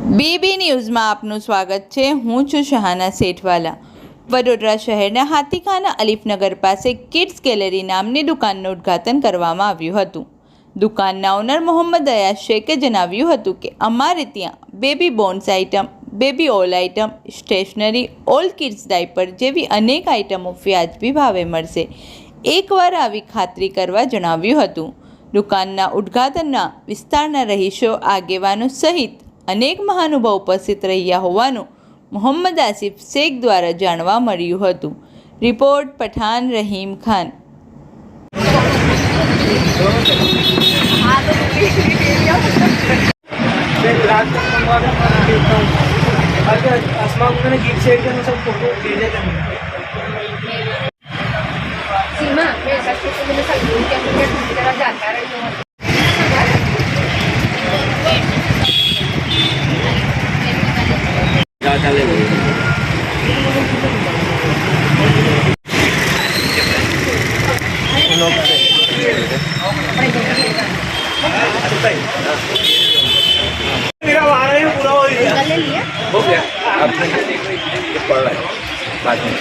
BB ન્યૂઝમાં આપનું સ્વાગત છે। હું છું શહાના સેઠવાલા। વડોદરા શહેરના હાથીખાના અલીફનગર પાસે કિડ્સ ગેલેરી નામની દુકાનનું ઉદ્ઘાટન કરવામાં આવ્યું હતું। દુકાનના ઓનર મોહમ્મદ અયાઝ શેખે જણાવ્યું હતું કે અમારે ત્યાં baby bones item, baby all item, stationery, all kids diaper જેવી અનેક આઇટમો વ્યાજબી ભાવે મળશે। એકવાર આવી ખાતરી કરવા જણાવ્યું હતું। દુકાનના ઉદ્ઘાટનના વિસ્તારના રહીશો, આગેવાનો સહિત અનેક મહાનુભાવો ઉપસ્થિત રહ્યા હોવાનું મોહમ્મદ આસિફ શેખ દ્વારા જાણવા મળ્યું હતું। રિપોર્ટ પઠાણ રહીમ ખાન। मेरा वाला ही पूरा हो गया। हो गया आपने पढ़ रहा है बाद में।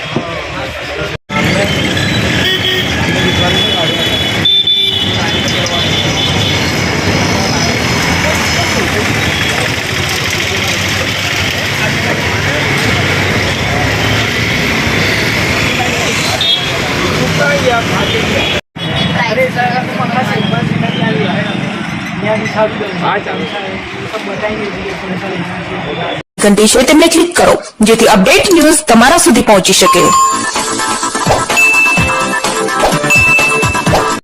अरे सर ઘંટી છે તેમને ક્લિક કરો જેથી અપડેટ ન્યૂઝ તમારા સુધી પહોંચી શકે।